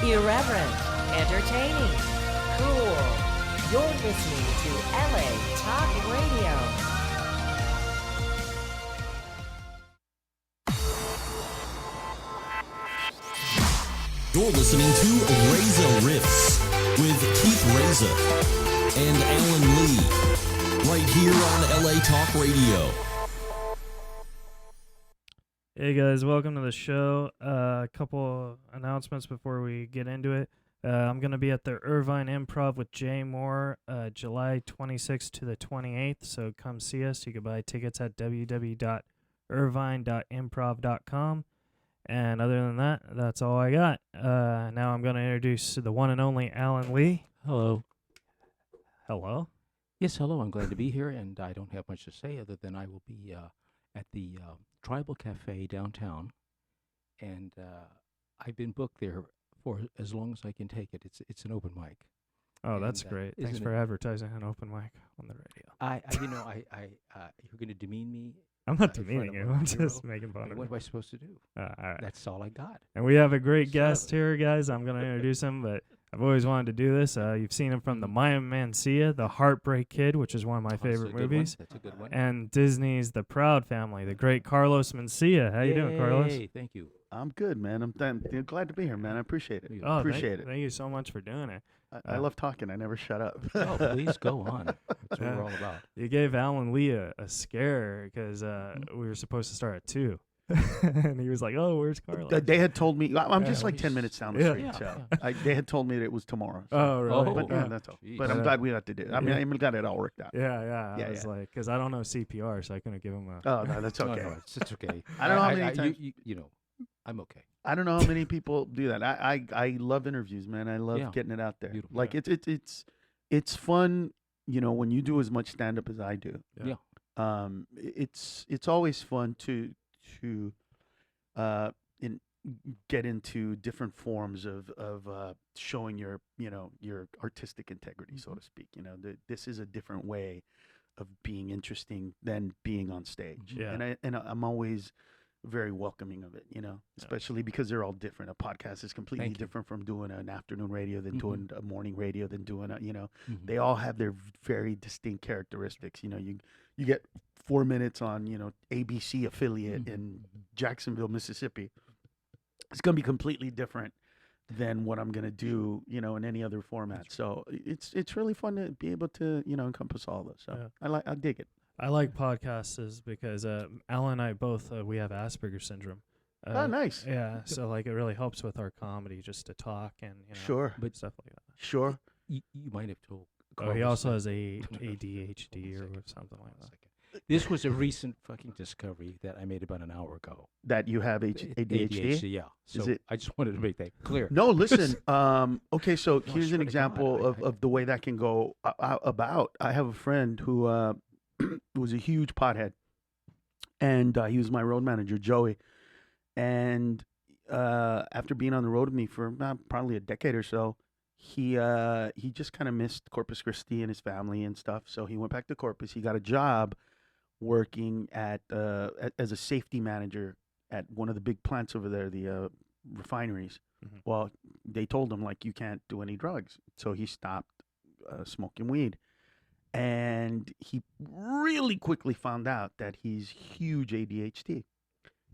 Irreverent, entertaining, cool. You're listening to LA Talk Radio. You're listening to Reza Riffs with Keith Reza and Alan Lee, right here on LA Talk Radio. Hey guys, welcome to the show. A couple announcements before we get into it. I'm going to be at the Irvine Improv with Jay Moore July 26th to the 28th, so come see us. You can buy tickets at www.irvine.improv.com. And other than that, that's all I got. Now I'm going to introduce the one and only Alan Lee. Hello. Hello. Yes, hello. I'm glad to be here, and I don't have much to say other than I will be at the Tribal Cafe downtown, and I've been booked there for as long as I can take it. It's an open mic. Oh, that's great. Thanks for advertising an open mic on the radio. You're going to demean me. I'm not demeaning you. I'm just making fun of you. What am I supposed to do? All right. That's all I got. And we have a great guest here, guys. I'm going to introduce him, but I've always wanted to do this. You've seen him from the MENCIA, The Heartbreak Kid, which is one of my favorite movies. That's a good one. And Disney's The Proud Family, the great Carlos Mencia. How you doing, Carlos? Hey, thank you. I'm good, man. I'm glad to be here, man. I appreciate it. Oh, appreciate it. Thank you so much for doing it. I love talking. I never shut up. Oh, please go on. That's what we're all about. You gave Alan Lee a scare because we were supposed to start at 2. And he was like, "Oh, where's Carlos?" They had told me I'm just like 10 minutes down the street. Yeah. So they had told me that it was tomorrow. So. Oh, really? But yeah, that's all. But I'm glad we got to do it. I mean, I'm glad it all worked out. Yeah. I was like, because I don't know CPR, so I couldn't give him a. Oh no, that's okay. No, it's okay. I don't know how many times. I'm okay. I don't know how many people do that. I love interviews, man. I love getting it out there. Beautiful. Like it's fun, when you do as much stand up as I do. Yeah. It's always fun to get into different forms of showing your artistic integrity, so to speak. This is a different way of being interesting than being on stage. Yeah. And I'm always very welcoming of it, especially because they're all different. A podcast is completely different from doing an afternoon radio than doing a morning radio than doing they all have their very distinct characteristics. You get 4 minutes on, ABC affiliate in Jacksonville, Mississippi. It's going to be completely different than what I'm going to do, in any other format. So it's really fun to be able to, encompass all of this. So I dig it. I like podcasts because Alan and I both we have Asperger's syndrome. Oh, nice. Yeah, so like it really helps with our comedy just to talk and sure, but stuff like that. Sure. You might have told. Oh, he also has ADHD or something like that. This was a recent fucking discovery that I made about an hour ago. That you have ADHD? Yeah. So I just wanted to make that clear. No, listen. Okay, so here's an example of the way that can go about. I have a friend who was a huge pothead, and he was my road manager, Joey. And after being on the road with me for probably a decade or so, he just kind of missed Corpus Christi and his family and stuff. So he went back to Corpus. He got a job working as a safety manager at one of the big plants over there, the refineries. Mm-hmm. Well, they told him, like, you can't do any drugs. So he stopped smoking weed. And he really quickly found out that he's huge ADHD.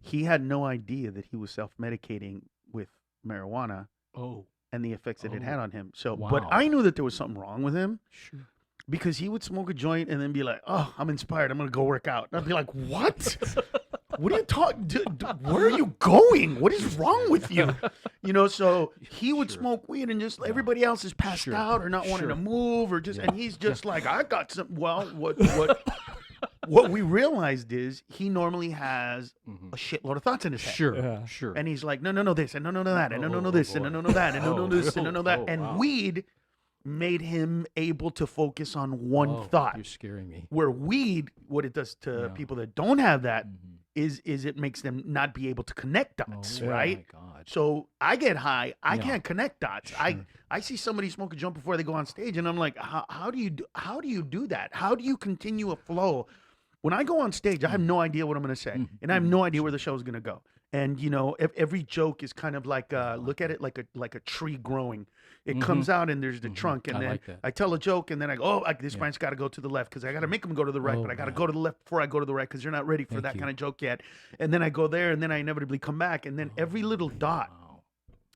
He had no idea that he was self-medicating with marijuana. Oh. And the effects that it had on him. So, wow. But I knew that there was something wrong with him. Sure. Because he would smoke a joint and then be like, "Oh, I'm inspired. I'm going to go work out." And I'd be like, "What? What are you talking? Where are you going? What is wrong with you?" So he would smoke weed and just everybody else is passed out or not wanting to move or just, and he's just like, "I got some." Well, what we realized is he normally has a shitload of thoughts in his head. Sure. And he's like, no, this, and no, that, and no, this, and no, that, and no, this, and no, that. And weed made him able to focus on one thought. You're scaring me. Where weed, what it does to people that don't have that is it makes them not be able to connect dots, right? Oh, my God. So I get high, I can't connect dots. Sure. I see somebody smoke a joint before they go on stage, and I'm like, how do you do that? How do you continue a flow? When I go on stage, I have no idea what I'm going to say, and I have no idea where the show is going to go. And every joke is kind of like look at it like a tree growing. It Mhm. comes out and there's the trunk, and I then like that. I tell a joke, and then I go, oh, this Yeah. branch got to go to the left because I got to make them go to the right, Oh, but I got to right. go to the left before I go to the right because you're not ready for Thank that you. kind of joke yet. And then I go there, and then I inevitably come back, and then every little dot Wow.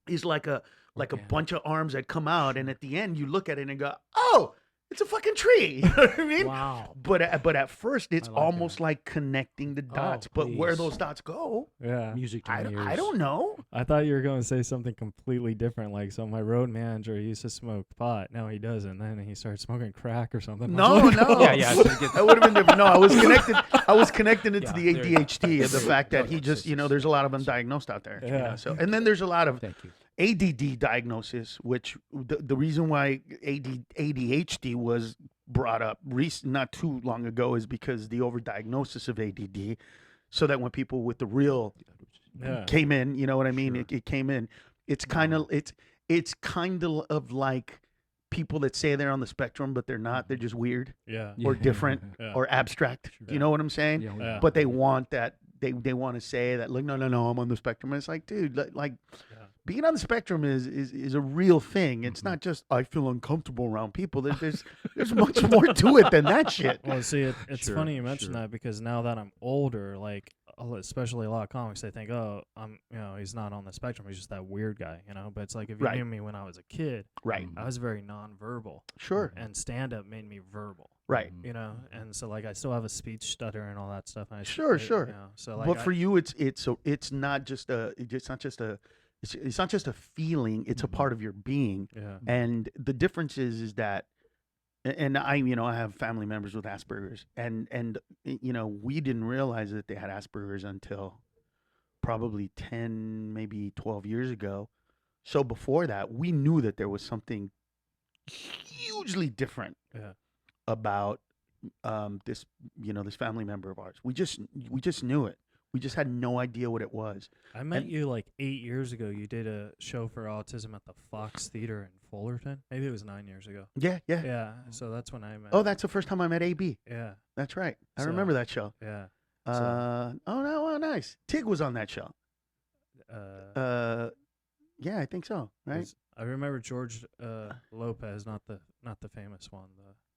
is like a Organic. bunch of arms that come out, and at the end you look at it and go, oh, it's a fucking tree. You know what I mean? Wow. But at first it's I like almost that. like connecting the dots. But where please. those dots go, Yeah. Music to I my ears. don't know. I thought you were going to say something completely different. Like, so my road manager used to smoke pot. Now he doesn't. Then he started smoking crack or something. I No, was like, no. oh. Yeah, so get- That would have been different. No, I was connecting it to Yeah, the there- ADHD and the fact that Oh, he yeah, just, there's a lot of undiagnosed out there. Yeah. So, and then there's a lot of Thank you. ADD diagnosis, which the reason why ADHD was brought up not too long ago is because the overdiagnosis of ADD, so that when people with the real Yeah. came in, you know what I mean? Sure. It came in. It's kind of it's kind of like people that say they're on the spectrum, but they're not. They're just weird Yeah. or different Yeah. or abstract. Sure. Do you know what I'm saying? Yeah, Yeah. But they want that. They want to say that, like, no, I'm on the spectrum. And it's like, dude, like Yeah. being on the spectrum is a real thing. It's Mm-hmm. not just I feel uncomfortable around people. There's much more to it than that shit. Well, see, it's Sure, funny you mention sure. that because now that I'm older, like, especially a lot of comics, they think, oh, he's not on the spectrum. He's just that weird guy, But it's like if you Right. knew me when I was a kid, Right. I was very nonverbal. Sure. And stand-up made me verbal. Right. And so like I still have a speech stutter and all that stuff. And Sure. So like But for you, it's not just a feeling. It's a part of your being. yeah. And the difference is that, and I have family members with Asperger's, and we didn't realize that they had Asperger's until probably 10, maybe 12 years ago. So before that, we knew that there was something hugely different Yeah. about this family member of ours. We just knew it. We just had no idea what it was. I met And- you like 8 years ago. You did a show for autism at the Fox Theater in Fullerton. Maybe it was 9 years ago. Yeah. Yeah. So that's when I met. Oh, that's the first time I met AB. Yeah. That's right. I So- remember that show. Yeah. Oh no, oh, nice. Tig was on that show. Yeah, I think so. Right? 'Cause I remember George Lopez, not the famous one.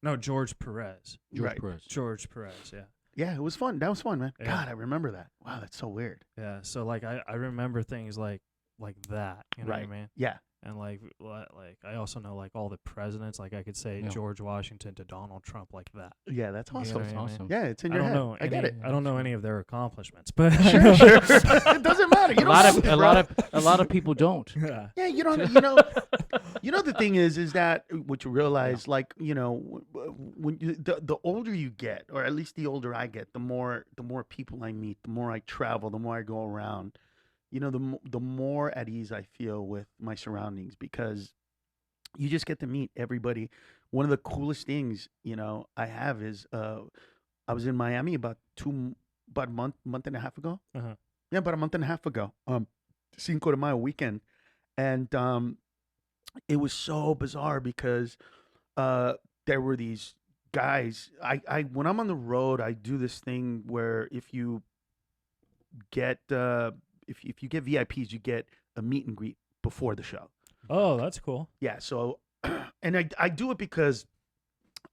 No, George Perez. George Right. Perez. George Perez. Yeah. Yeah, it was fun. That was fun, man. Yeah. God, I remember that. Wow, that's so weird. Yeah. So like I remember things like that. You know Right. what I mean? Yeah. And like I also know like all the presidents. Like I could say Yeah. George Washington to Donald Trump like that. Yeah, that's You know awesome. what That's I mean? awesome. Yeah, it's in I your don't head. know. I get it. I don't know any of their accomplishments, but Sure, sure. It doesn't matter. You A don't lot have of to, a bro. lot of people don't. Yeah. Yeah, you don't. The thing is that what you realize, like, when the older you get, or at least the older I get, the more people I meet, the more I travel, the more I go around, the more at ease I feel with my surroundings, because you just get to meet everybody. One of the coolest things, I have is I was in Miami about a month and a half ago. Uh-huh. Yeah, about a month and a half ago. Cinco de Mayo weekend, and it was so bizarre because there were these guys. I when I'm on the road, I do this thing where if you get if you get VIPs, you get a meet and greet before the show. Oh, that's cool. Yeah. So, and I do it because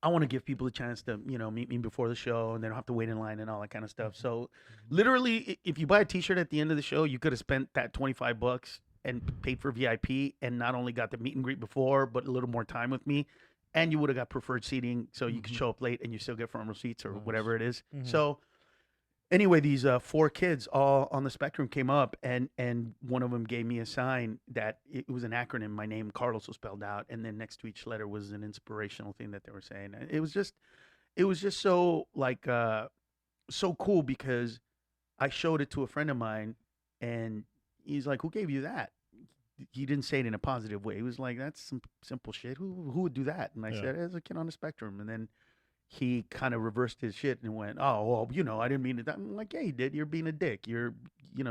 I want to give people a chance to, meet me before the show, and they don't have to wait in line and all that kind of stuff. So literally, if you buy a t-shirt at the end of the show, you could have spent that $25 and paid for VIP, and not only got the meet and greet before, but a little more time with me. And you would have got preferred seating, so you could show up late and you still get front row seats or whatever it is. Mhm. So anyway, these 4 kids all on the spectrum came up, and one of them gave me a sign that it was an acronym. My name, Carlos, was spelled out, and then next to each letter was an inspirational thing that they were saying. And it was just so like so cool, because I showed it to a friend of mine, and he's like, "Who gave you that?" He didn't say it in a positive way. He was like, "That's some simple shit. Who would do that?" And I Yeah. said, "As a kid on the spectrum." And then he kind of reversed his shit and went, "Oh, well, I didn't mean it." I'm like, "Yeah, you did. You're being a dick. You're,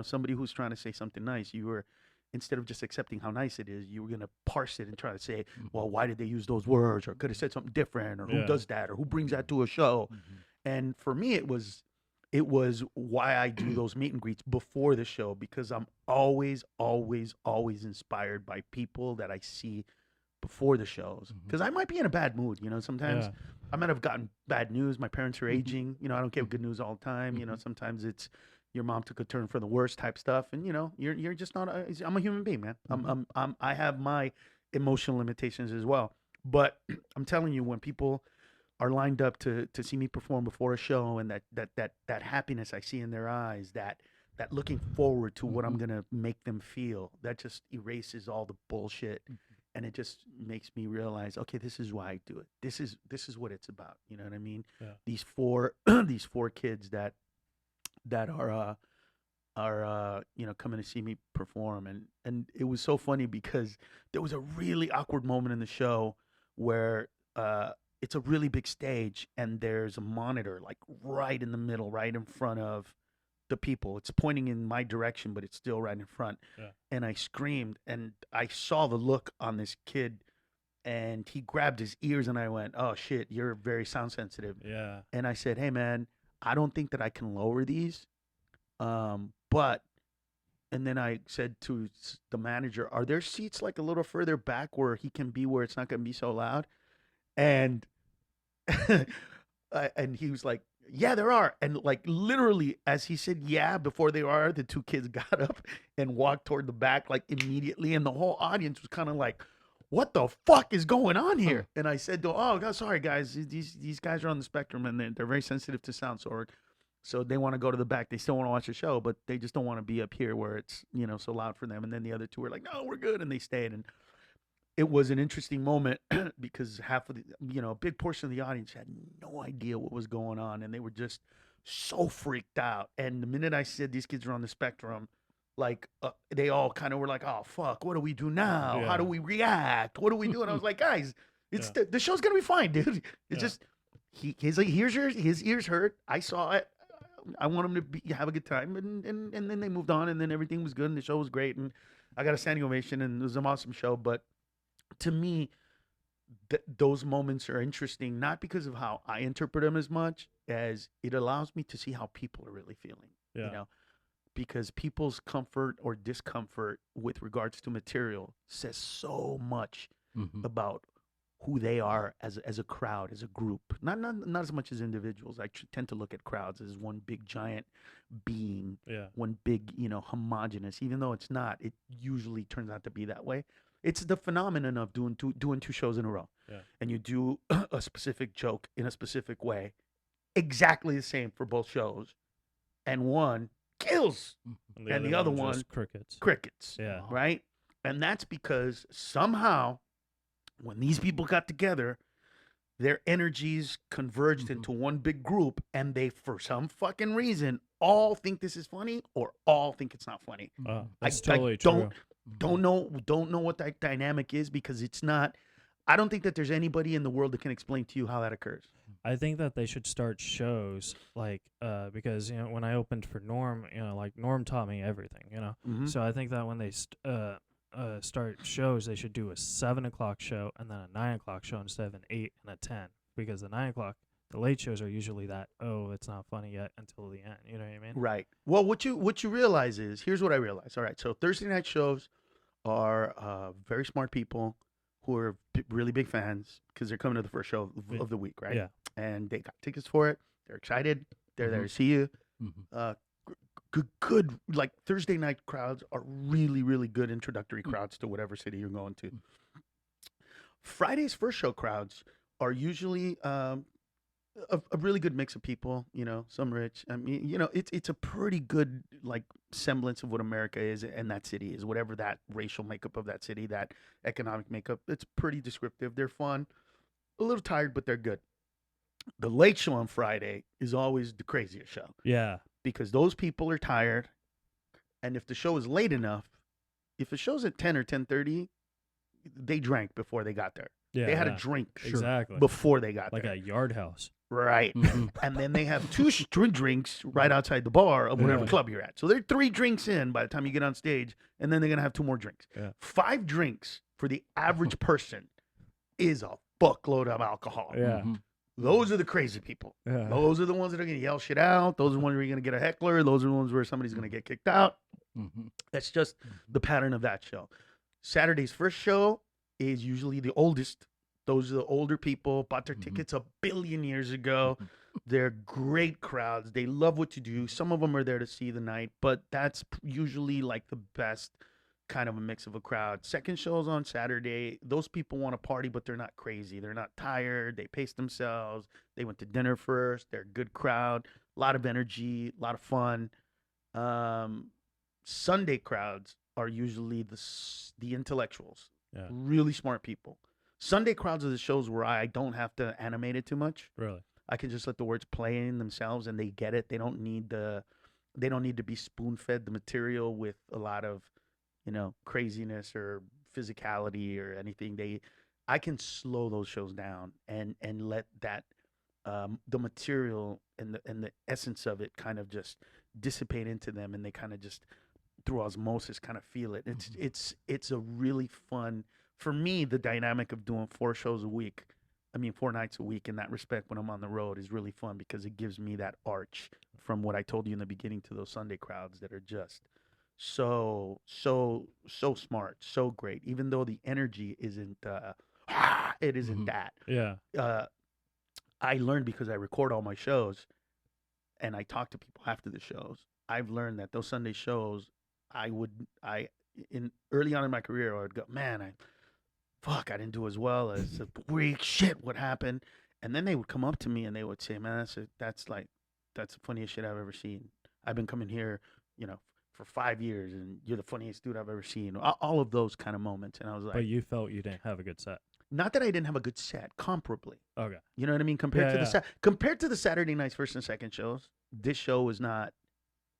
somebody who's trying to say something nice. You were, instead of just accepting how nice it is, you were going to parse it and try to say, well, why did they use those words? Or could have said something different? Or who Yeah. does that? Or who brings that to a show?" And for me, it was it was why I do those meet and greets before the show, because I'm always, always, always inspired by people that I see before the shows. Because I might be in a bad mood, you know. Sometimes I might have gotten bad news. My parents are aging. You know, I don't get good news all the time. You know, sometimes it's your mom took a turn for the worse type stuff, and you know, you're just not. I'm a human being, man. I have my emotional limitations as well. But I'm telling you, when people are lined up to see me perform before a show, and that happiness I see in their eyes, that looking forward to what I'm gonna make them feel, that just erases all the bullshit, and it just makes me realize, okay, this is why I do it. This is what it's about. You know what I mean? Yeah. These four these four kids that are you know, coming to see me perform, and it was so funny because there was a really awkward moment in the show where it's a really big stage, and there's a monitor like right in the middle, right in front of the people. It's pointing in my direction, but it's still right in front. Yeah. And I screamed, and I saw the look on this kid, and he grabbed his ears, and I went, "Oh shit, you're very sound sensitive." Yeah. And I said, "Hey man, I don't think that I can lower these, but." And then I said to the manager, "Are there seats like a little further back where he can be, where it's not going to be so loud?" And and he was like, "Yeah, there are." And like literally, as he said, "Yeah," before they are, the two kids got up and walked toward the back like immediately, and the whole audience was kind of like, "What the fuck is going on here?" And I said, "Oh, God, sorry guys, these guys are on the spectrum, and they're very sensitive to sound, so they want to go to the back. They still want to watch the show, but they just don't want to be up here where it's, you know, so loud for them." And then the other two were like, "No, we're good," and they stayed. And it was an interesting moment because half of the, you know, a big portion of the audience had no idea what was going on, and they were just so freaked out. And the minute I said these kids are on the spectrum, like they all kind of were like, "Oh fuck, what do we do now? How do we react? What do we do?" And I was like, "Guys, it's the show's gonna be fine, dude. It's just his ears hurt. I saw it. I want him to have a good time," and then they moved on, and then everything was good, and the show was great, and I got a standing ovation, and it was an awesome show. But to me, those moments are interesting, not because of how I interpret them as much as it allows me to see how people are really feeling. Yeah. You know, because people's comfort or discomfort with regards to material says so much about who they are as a crowd, as a group. Not as much as individuals. I tend to look at crowds as one big giant being, one big, you know, homogenous. Even though it's not, it usually turns out to be that way. It's the phenomenon of doing two shows in a row, and you do a specific joke in a specific way, exactly the same for both shows, and one kills, and the other one crickets. Yeah. Right? And that's because somehow, when these people got together, their energies converged into one big group, and they, for some fucking reason, all think this is funny or all think it's not funny. That's totally true. Don't know what that dynamic is, because it's not. I don't think that there's anybody in the world that can explain to you how that occurs. I think that they should start shows like because, you know, when I opened for Norm, you know, like Norm taught me everything, you know. So I think that when they start shows, they should do a 7 o'clock show and then a 9 o'clock show instead of an 8 and a 10, because the 9 o'clock, the late shows are usually that, oh, it's not funny yet until the end. You know what I mean? Right. Well, what you realize is, here's what I realized. All right, so Thursday night shows are very smart people who are really big fans because they're coming to the first show of the week, right? Yeah. And they got tickets for it. They're excited. They're there to see you. Good, like Thursday night crowds are really, really good introductory crowds to whatever city you're going to. Friday's first show crowds are usually a really good mix of people, you know, some rich. I mean, you know, it's a pretty good like semblance of what America is and that city is, whatever that racial makeup of that city, that economic makeup. It's pretty descriptive. They're fun, a little tired, but they're good. The late show on Friday is always the craziest show. Yeah. Because those people are tired, and if the show is late enough, if the show's at 10 or 10:30, they drank before they got there. Yeah, they had a drink exactly before they got like there. a yard house. Right. And then they have two drinks right outside the bar of whatever club you're at. So they're 3 drinks in by the time you get on stage, and then they're going to have 2 more drinks. Yeah. 5 drinks for the average person is a fuckload of alcohol. Yeah. Those are the crazy people. Yeah. Those are the ones that are going to yell shit out. Those are the ones where you're going to get a heckler. Those are the ones where somebody's going to get kicked out. Mm-hmm. That's just the pattern of that show. Saturday's first show is usually the oldest. Those are the older people, bought their tickets a billion years ago. They're great crowds. They love what you do. Some of them are there to see the night, but that's usually like the best kind of a mix of a crowd. Second show's on Saturday. Those people want to party, but they're not crazy. They're not tired. They pace themselves. They went to dinner first. They're a good crowd. A lot of energy, a lot of fun. Sunday crowds are usually the intellectuals, really smart people. Sunday crowds are the shows where I don't have to animate it too much. Really? I can just let the words play in themselves, and they get it. They don't need to be spoon fed the material with a lot of, craziness or physicality or anything. I can slow those shows down and let that the material and the essence of it kind of just dissipate into them, and they kind of just through osmosis kind of feel it. It's a really fun, for me, the dynamic of doing 4 nights a week in that respect when I'm on the road is really fun because it gives me that arch from what I told you in the beginning to those Sunday crowds that are just so smart, so great. Even though the energy isn't it isn't that. Yeah. I learned because I record all my shows and I talk to people after the shows. I've learned that those Sunday shows early on in my career I would go, man, I didn't do as well as a week. Shit, what happened? And then they would come up to me and they would say, man, that's the funniest shit I've ever seen. I've been coming here, for 5 years, and you're the funniest dude I've ever seen. All of those kind of moments. And I was like, But you felt you didn't have a good set. not that I didn't have a good set, comparably. Okay. You know what I mean? Compared Yeah, to compared to the Saturday nights first and second shows, this show is not,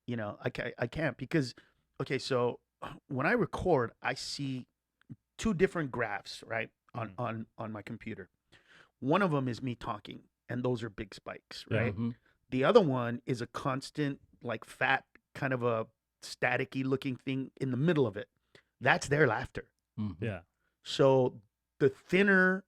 I can't because, okay, so when I record, I see 2 different graphs, right, on my computer. One of them is me talking, and those are big spikes, right? Mm-hmm. The other one is a constant, like fat, kind of a staticky looking thing in the middle of it. That's their laughter. Mm-hmm. Yeah. So the thinner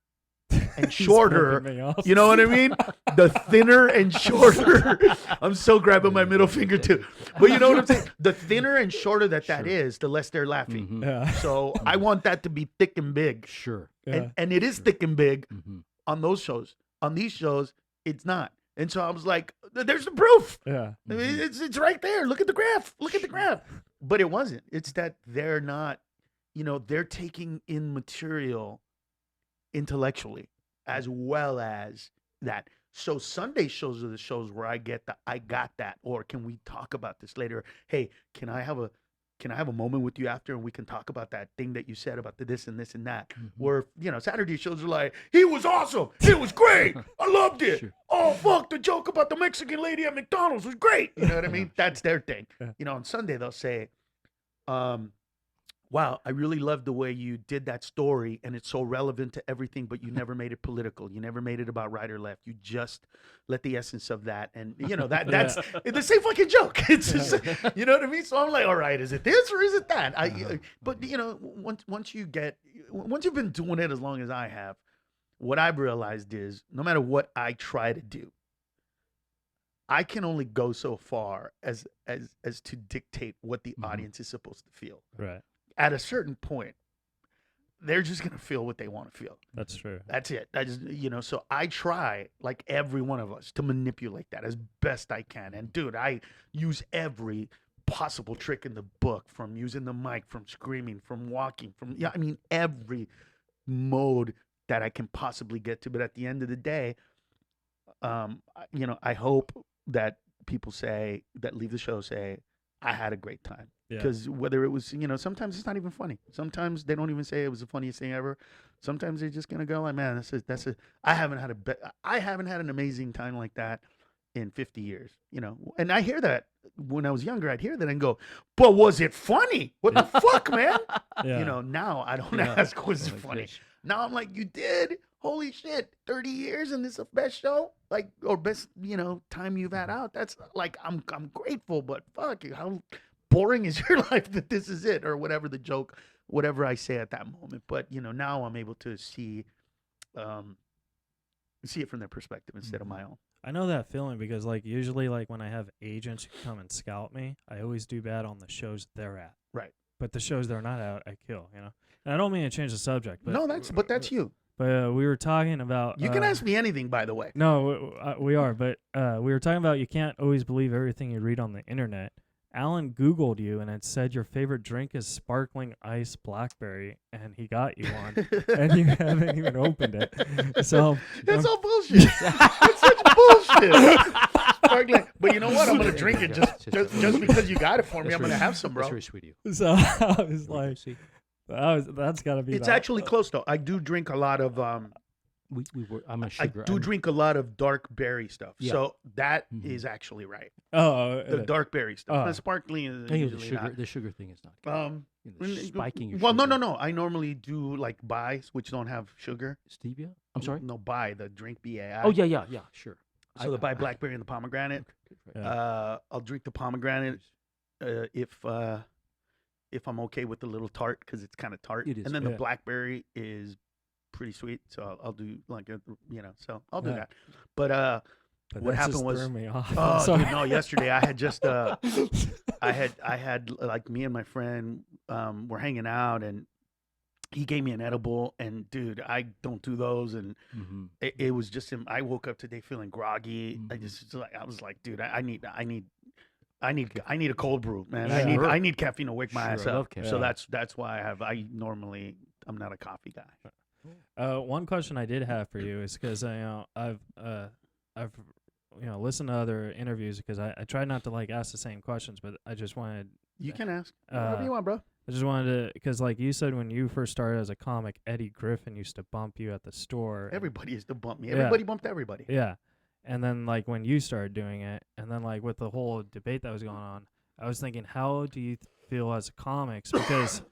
and He's shorter, flipping me off. you know what I mean? The thinner and shorter. I'm so grabbing my middle finger too. But you know what I'm saying? The thinner and shorter that is, the less they're laughing. Mm-hmm. Yeah. So I want that to be thick and big. Sure. Yeah. And it is thick and big Mm-hmm. on those shows. On these shows, it's not. And so I was like, there's the proof. Yeah. I mean, it's right there. Look at the graph. Look at the graph. But it wasn't. It's that they're not, they're taking in material intellectually as well as that. So Sunday shows are the shows where I got that, or can we talk about this later? Hey, can I have a moment with you after and we can talk about that thing that you said about the this and this and that? Mm-hmm. Where, Saturday shows are like, he was awesome. It was great. I loved it. Sure. Oh, fuck, the joke about the Mexican lady at McDonald's was great. You know what I mean? That's their thing. Yeah. On Sunday they'll say, wow, I really love the way you did that story and it's so relevant to everything, but you never made it political. You never made it about right or left. You just let the essence of that. And, that's the same fucking joke. It's just, you know what I mean? So I'm like, all right, is it this or is it that? But, once you've been doing it as long as I have, what I've realized is no matter what I try to do, I can only go so far as to dictate what the audience is supposed to feel. Right. At a certain point, they're just going to feel what they want to feel. That's true. That's it. I just, so I try, like every one of us, to manipulate that as best I can. And dude, I use every possible trick in the book, from using the mic, from screaming, from walking, every mode that I can possibly get to. But at the end of the day, I hope that people that leave the show say, I had a great time. Because whether it was, sometimes it's not even funny. Sometimes they don't even say it was the funniest thing ever. Sometimes they're just gonna go like, man, I haven't had an amazing time like that in 50 years. And I hear that when I was younger. I'd hear that and go, but was it funny? What the fuck, man? Yeah. Now I don't ask, was it funny? Now I'm like, you did? Holy shit, 30 years and this is the best show? Like, or best, time you've had out. That's like, I'm grateful, but fuck, how boring is your life that this is it? Or whatever the joke, whatever I say at that moment. But, now I'm able to see see it from their perspective instead of my own. I know that feeling because like usually like when I have agents who come and scout me, I always do bad on the shows they're at. Right. But the shows they're not at, I kill. And I don't mean to change the subject, but No, that's you. But we were talking about. You can ask me anything, by the way. No, we are, but we were talking about you can't always believe everything you read on the internet. Alan Googled you and it said your favorite drink is sparkling ice blackberry, and he got you one, and you haven't even opened it. So that's all bullshit. That's such bullshit. Sparkling. But you know what? I'm gonna drink it just because you got it for me. I'm gonna have some, bro. That's very sweet of you. So I was like, that's gotta be. It's actually close though. I do drink a lot of I'm a I sugar. do drink a lot of dark berry stuff. Yeah. So that is actually right. The dark berry stuff. Oh. The sparkling is the usually sugar. not. The sugar thing is not good. Spiking your Well, sugar. no. I normally do like buys, which don't have sugar. Stevia? I'm sorry? No, buy the drink BAI. Oh, yeah, sure. So the buy blackberry and the pomegranate. Yeah. I'll drink the pomegranate if I'm okay with the little tart because it's kind of tart. It is, and then the yeah. blackberry is pretty sweet, so I'll do like so I'll do Yeah. that. But But what that happened just was- threw me off. oh, I'm sorry. dude, no, yesterday I had just I had like me and my friend were hanging out and he gave me an edible and dude, I don't do those and it was just him. I woke up today feeling groggy. I was like, dude, I need a cold brew, man. Yeah. I need caffeine to wake my Sure, ass I love up. caffeine. So that's why I'm not a coffee guy. One question I did have for you is because I've listened to other interviews because I try not to like ask the same questions, but I just wanted You can ask whatever you want, bro. I just wanted to because like you said when you first started as a comic, Eddie Griffin used to bump you at the store. and- Everybody used to bump me. Yeah. Everybody bumped everybody. Yeah. And then like when you started doing it, and then like with the whole debate that was going on, I was thinking, how do you feel as comics? Because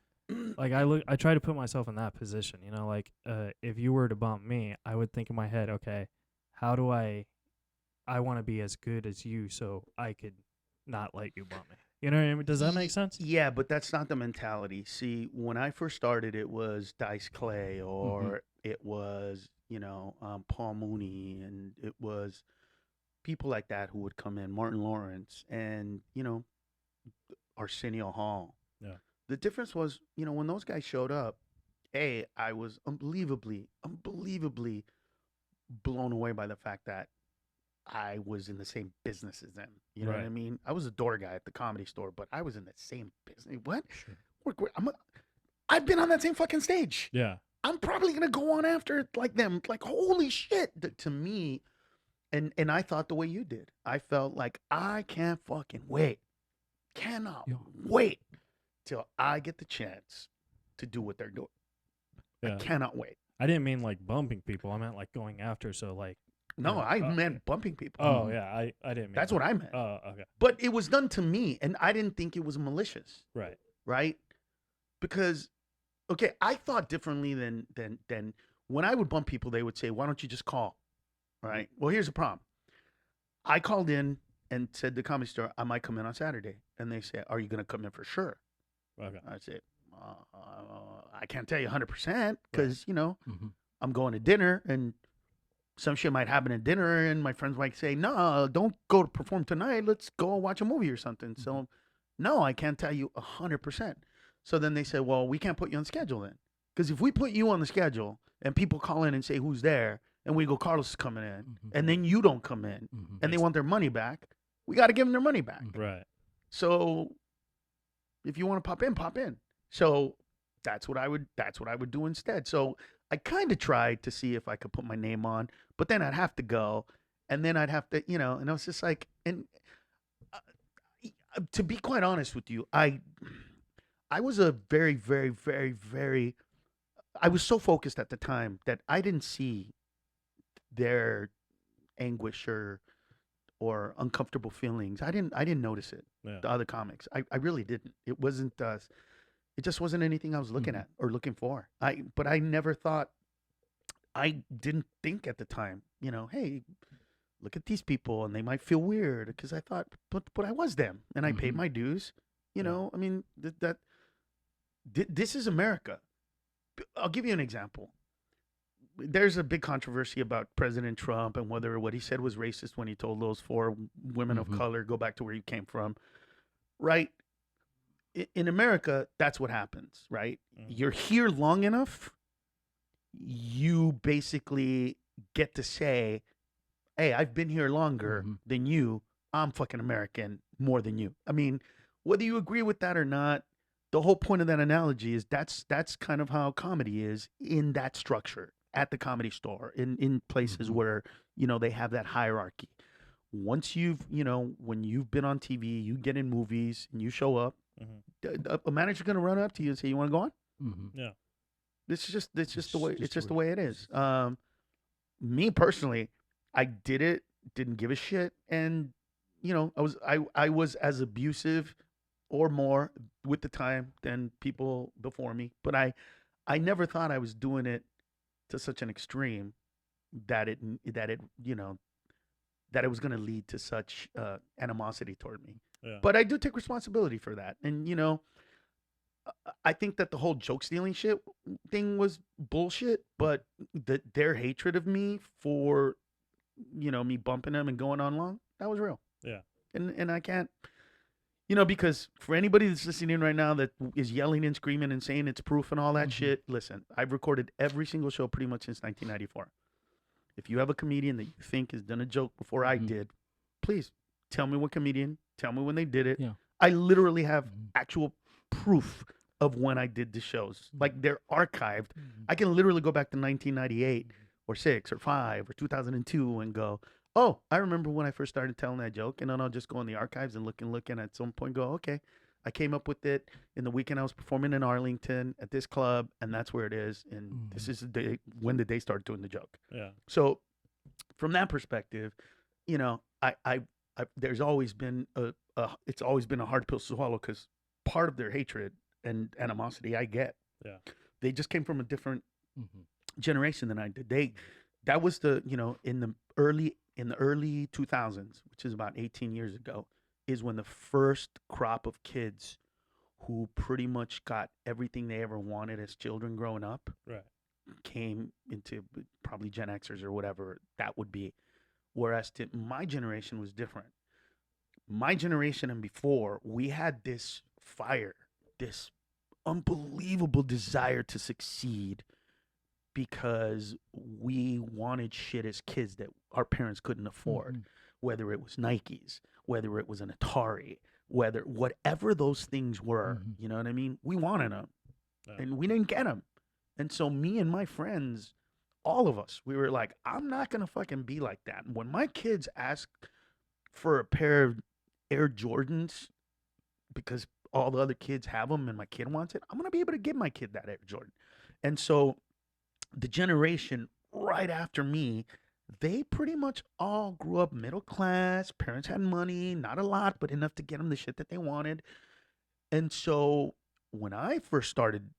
like I try to put myself in that position, like if you were to bump me, I would think in my head, okay, how do I want to be as good as you so I could not let you bump me. You know what I mean? Does that make sense? Yeah, but that's not the mentality. See, when I first started, it was Dice Clay or it was, Paul Mooney, and it was people like that who would come in, Martin Lawrence and, Arsenio Hall. Yeah. The difference was, when those guys showed up, I was unbelievably blown away by the fact that I was in the same business as them. You know what I Right. mean? I was a door guy at the Comedy Store, but I was in the same business. What? Sure. I've been on that same fucking stage. Yeah. I'm probably gonna go on after it like them. Like holy shit! To me, and I thought the way you did. I felt like I can't fucking wait. Cannot Yeah. wait till I get the chance to do what they're doing. I Yeah. cannot wait. I didn't mean like bumping people. I meant like going after. So like. No, Yeah. I meant bumping people. Oh yeah. I didn't mean. That's what I meant. Oh okay. But it was done to me, and I didn't think it was malicious, Right. right? Because, okay, I thought differently than when I would bump people. They would say, "Why don't you just call?" Right? Well, here's the problem. I called in and said to the Comedy Store, "I might come in on Saturday," and they said, "Are you going to come in for sure?" Okay. I said, "I can't tell you 100% because Mhm. I'm going to dinner and." Some shit might happen at dinner, and my friends might say, "No, don't go to perform tonight. Let's go watch a movie or something." So, no, I can't tell you 100%. So then they said, "Well, we can't put you on schedule then, because if we put you on the schedule and people call in and say who's there, and we go, Carlos is coming in, and then you don't come in, and they want their money back, we got to give them their money back. Right. So, if you want to pop in, pop in." So that's what I would do instead. So I kind of tried to see if I could put my name on, but then I'd have to go, and then I'd have to, and I was just like, and to be quite honest with you, I was a very, very, very, very, I was so focused at the time that I didn't see their anguish or uncomfortable feelings. I didn't notice it. Yeah. The other comics, I really didn't. It wasn't. It just wasn't anything I was looking at or looking for. But I never thought. I didn't think at the time. Hey, look at these people, and they might feel weird because I thought, but I was them, and I paid my dues. I mean this is America. I'll give you an example. there's a big controversy about President Trump and whether what he said was racist when he told those 4 women of color, go back to where you came from, right? In America, that's what happens, right? You're here long enough, you basically get to say, hey, I've been here longer than you. I'm fucking American more than you. I mean, whether you agree with that or not, the whole point of that analogy is that's kind of how comedy is in that structure at the Comedy Store, in places where, they have that hierarchy. Once you've, when you've been on TV, you get in movies and you show up, a manager's going to run up to you and say, you want to go on? Yeah. It's just the way it is. Me personally, I did it, didn't give a shit, and I was as abusive or more with the time than people before me, but I never thought I was doing it to such an extreme that it was going to lead to such animosity toward me. Yeah. But I do take responsibility for that, and I think that the whole joke stealing shit thing was bullshit, but their hatred of me for, me bumping them and going on long, that was real. Yeah. And I can't, because for anybody that's listening right now that is yelling and screaming and saying it's proof and all that shit, listen, I've recorded every single show pretty much since 1994. If you have a comedian that you think has done a joke before I did, please tell me what comedian, tell me when they did it. Yeah. I literally have actual proof of when I did the shows. Like, they're archived. I can literally go back to 1998 or 6 or 5 or 2002 and go, oh, I remember when I first started telling that joke. And then I'll just go in the archives and look and at some point go, okay, I came up with it in the weekend I was performing in Arlington at this club, and that's where it is. And this is the day when did they start doing the joke. Yeah. So from that perspective, I there's always been it's always been a hard pill to swallow, because part of their hatred and animosity I get. Yeah. They just came from a different generation than I did. That was in the early 2000s, which is about 18 years ago, is when the first crop of kids who pretty much got everything they ever wanted as children growing up came into probably Gen Xers or whatever that would be. Whereas my generation was different. My generation and before, we had this fire, this unbelievable desire to succeed, because we wanted shit as kids that our parents couldn't afford, whether it was Nikes, whether it was an Atari, whatever those things were, you know what I mean? We wanted them, and we didn't get them. And so me and my friends, all of us, we were like, I'm not going to fucking be like that. And when my kids ask for a pair of Air Jordans because all the other kids have them and my kid wants it, I'm going to be able to give my kid that Air Jordan. And so the generation right after me, they pretty much all grew up middle class. Parents had money, not a lot, but enough to get them the shit that they wanted. And so when I first started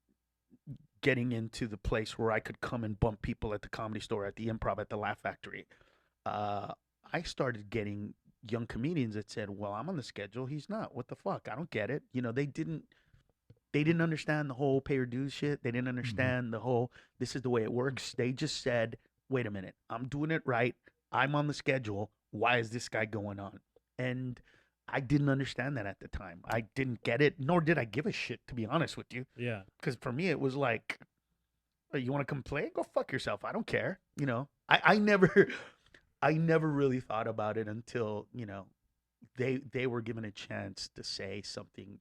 getting into the place where I could come and bump people at the Comedy Store, at the Improv, at the Laugh Factory, I started getting young comedians that said, well, I'm on the schedule, he's not. What the fuck? I don't get it. They didn't understand the whole pay your dues shit. They didn't understand the whole, this is the way it works. They just said, wait a minute, I'm doing it right. I'm on the schedule. Why is this guy going on? And I didn't understand that at the time. I didn't get it, nor did I give a shit, to be honest with you. Yeah. Because for me, it was like, oh, you want to come play? Go fuck yourself. I don't care. I never really thought about it until, they were given a chance to say something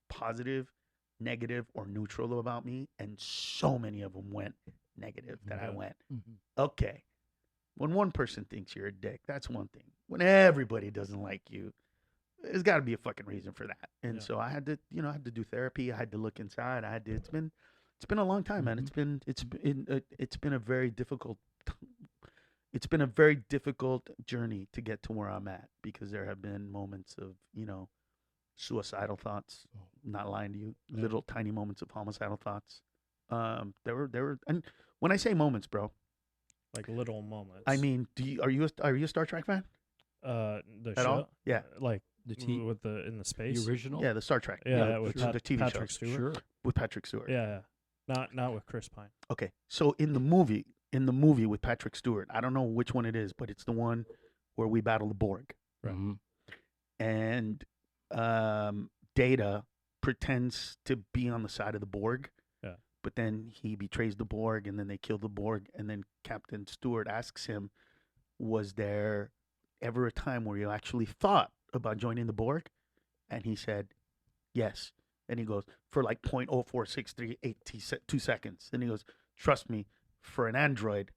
positive, negative, or neutral about me. And so many of them went negative that I went, okay. When one person thinks you're a dick, that's one thing. When everybody doesn't like you, there's got to be a fucking reason for that. And so I had to, I had to do therapy. I had to look inside. It's been a long time, man. It's been a very difficult journey to get to where I'm at, because there have been moments of, suicidal thoughts, not lying to you, little tiny moments of homicidal thoughts. There were, and when I say moments, bro, like little moments. I mean, are you a Star Trek fan? The At show? all? Yeah. Like The T- with in the space. The original? Yeah, the Star Trek. Yeah, with the TV Patrick show. Stewart. Sure. With Patrick Stewart. Yeah. Not with Chris Pine. Okay, so in the movie, in the movie with Patrick Stewart. I don't know which one it is, but it's the one where we battle the Borg. Mhm. And Data pretends to be on the side of the Borg. Yeah. But then he betrays the Borg, and then they kill the Borg. And then Captain Stewart asks him, was there ever a time where you actually thought about joining the Borg? And he said, yes. And he goes, for like 0.04638 seconds. And he goes, trust me, for an android,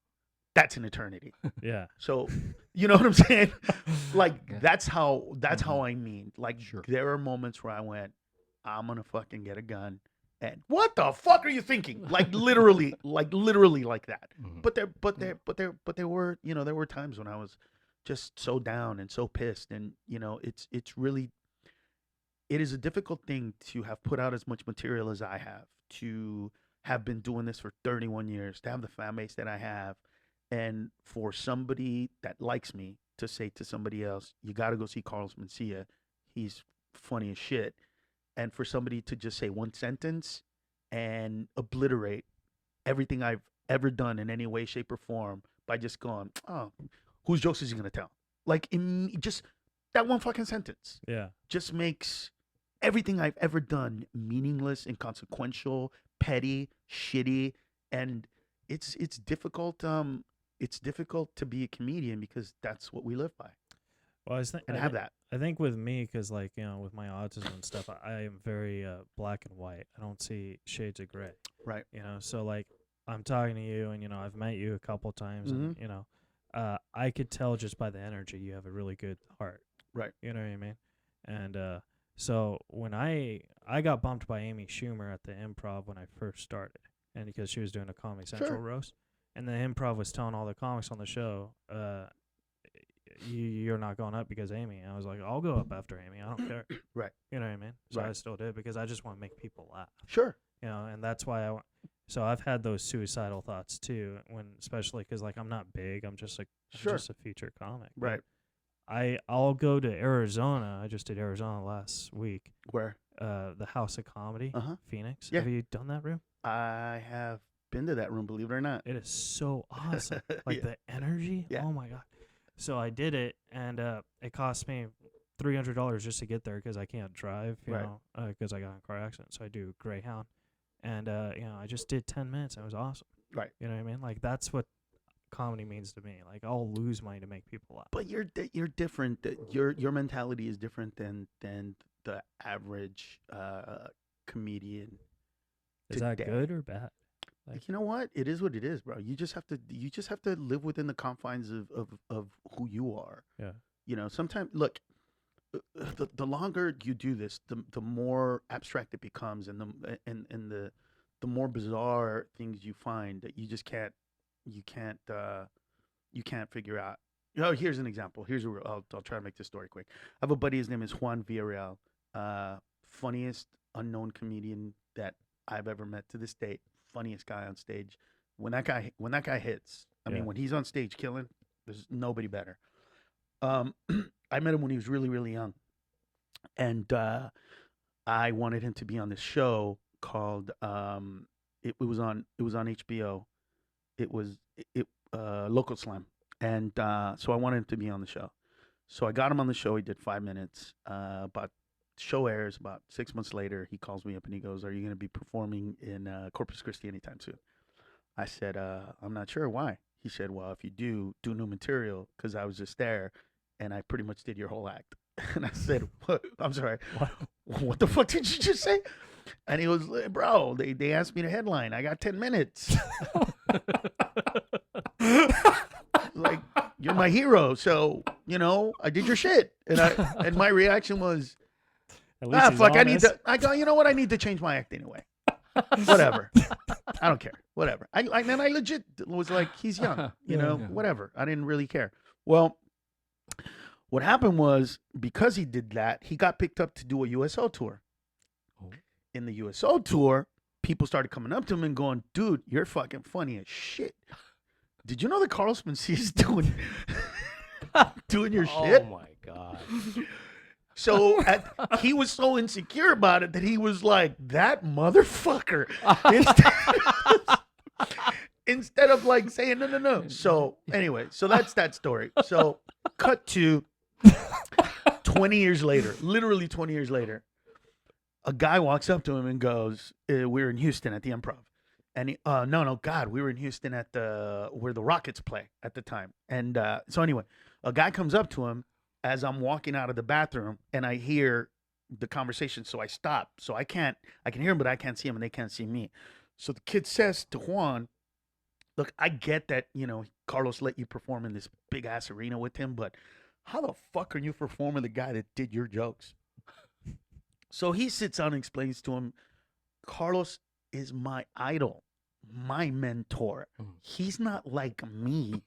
that's an eternity. Yeah. So, you know what I'm saying? Like, Yeah. that's how I mean. Like, Sure. there are moments where I went, I'm going to fucking get a gun. And what the fuck are you thinking? Like, literally like that. Mhm. But there were, you know, there were times when I was just so down and so pissed. And, you know, it's really, it is a difficult thing to have put out as much material as I have, to have been doing this for 31 years, to have the fan base that I have, and for somebody that likes me to say to somebody else, you got to go see Carlos Mencia. He's funny as shit. And for somebody to just say one sentence and obliterate everything I've ever done in any way, shape, or form by just going, oh, whose jokes is he going to tell? Like, just that one fucking sentence Yeah. just makes everything I've ever done meaningless, inconsequential, petty, shitty, and it's difficult. It's difficult to be a comedian because that's what we live by Well, I think and have that. I think with me, because like, you know, with my autism and stuff, I am very black and white. I don't see shades of gray. Right. You know, so like I'm talking to you, and you know, I've met you a couple times, and Mm-hmm. you know, I could tell just by the energy you have a really good heart. Right. You know what I mean? And so when I got bumped by Amy Schumer at the Improv when I first started, and because she was doing a Comedy Central Sure. roast, and the Improv was telling all the comics on the show, you're not going up because Amy. And I was like, I'll go up after Amy. I don't care. Right. You know what I mean? So I Right. still did because I just want to make people laugh. Sure. You know, and that's why I want. So I've had those suicidal thoughts too, when especially because like I'm not big. I'm just like Sure. I'm just a feature comic. but Right. I'll go to Arizona. I just did Arizona last week. Where The House of Comedy, Uh-huh. Phoenix. Yeah. Have you done that room? I have been to that room, believe it or not. It is so awesome. Like Yeah. the energy. Yeah. Oh my god. So I did it, and it cost me $300 just to get there because I can't drive. You Right. know, because I got in a car accident. So I do Greyhound, and you know, I just did 10 minutes. And it was awesome. Right. You know what I mean? Like that's what comedy means to me. Like I'll lose money to make people laugh. But you're different. Your mentality is different than the average comedian. Is that today. good or bad? Like, You know what? It is what it is, bro. You just have to live within the confines of who you are. Yeah. You know, sometimes look, the longer you do this, the more abstract it becomes, and the more bizarre things you find that you just can't figure out. Oh, here's an example. I'll try to make this story quick. I have a buddy. His name is Juan Villarreal. Funniest unknown comedian that I've ever met to this date. Funniest guy on stage. When that guy hits, I Yeah. mean, when he's on stage killing, there's nobody better. I met him when he was really, really young, and I wanted him to be on this show called it was on HBO. It was Local Slam, and so I wanted him to be on the show. So I got him on the show. He did 5 minutes. About show airs about 6 months later. He calls me up and he goes, "Are you going to be performing in Corpus Christi anytime soon?" I said, "I'm not sure. Why?" He said, "Well, if you do new material, because I was just there, and I pretty much did your whole act." And I said, "What? I'm sorry. What the fuck did you just say?" And he was, "Bro, they asked me to headline. I got 10 minutes." Like, you're my hero, so you know I did your shit, and my reaction was, at least he's fuck, I need honest. to. I go, you know what? I need to change my act anyway. Whatever. I don't care. Whatever. I legit was like, he's young, you know, Yeah. whatever. I didn't really care. Well, what happened was, because he did that, he got picked up to do a USO tour. Oh. In the USO tour, people started coming up to him and going, "Dude, you're fucking funny as shit. Did you know that Carlos Mencia is doing your shit?" Oh my God. So he was so insecure about it that he was like, "That motherfucker." instead of like saying no. So anyway, so that's that story. So cut to 20 years later, literally 20 years later, a guy walks up to him and goes, we were in Houston at the Improv. And he, God, we were in Houston at where the Rockets play at the time. And so anyway, a guy comes up to him as I'm walking out of the bathroom, and I hear the conversation. So I stop. So I can hear him, but I can't see him, and they can't see me. So the kid says to Juan, look, I get that, Carlos let you perform in this big ass arena with him, but how the fuck are you performing the guy that did your jokes? So he sits down and explains to him, Carlos is my idol, my mentor. He's not like me.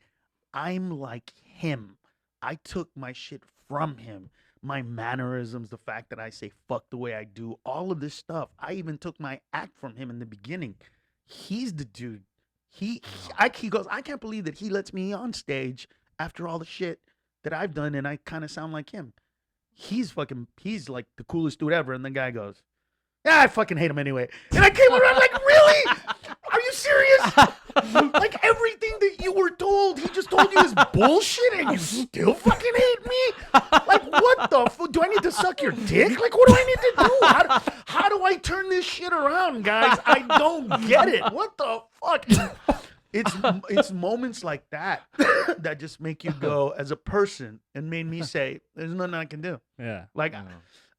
I'm like him. I took my shit from him. My mannerisms, the fact that I say fuck the way I do, all of this stuff. I even took my act from him in the beginning. He's the dude. He goes, I can't believe that he lets me on stage after all the shit that I've done, and I kind of sound like him. He's like the coolest dude ever. And the guy goes, yeah, I fucking hate him anyway. And I came around like, really? Are you serious? Like everything that you were told, he just told you is bullshit, and you still fucking hate me? Like, what the fuck? Do I need to suck your dick? Like, what do I need to do? How do I turn this shit around, guys? I don't get it. What the fuck? It's moments like that that just make you go as a person, and made me say, there's nothing I can do. Yeah. Like,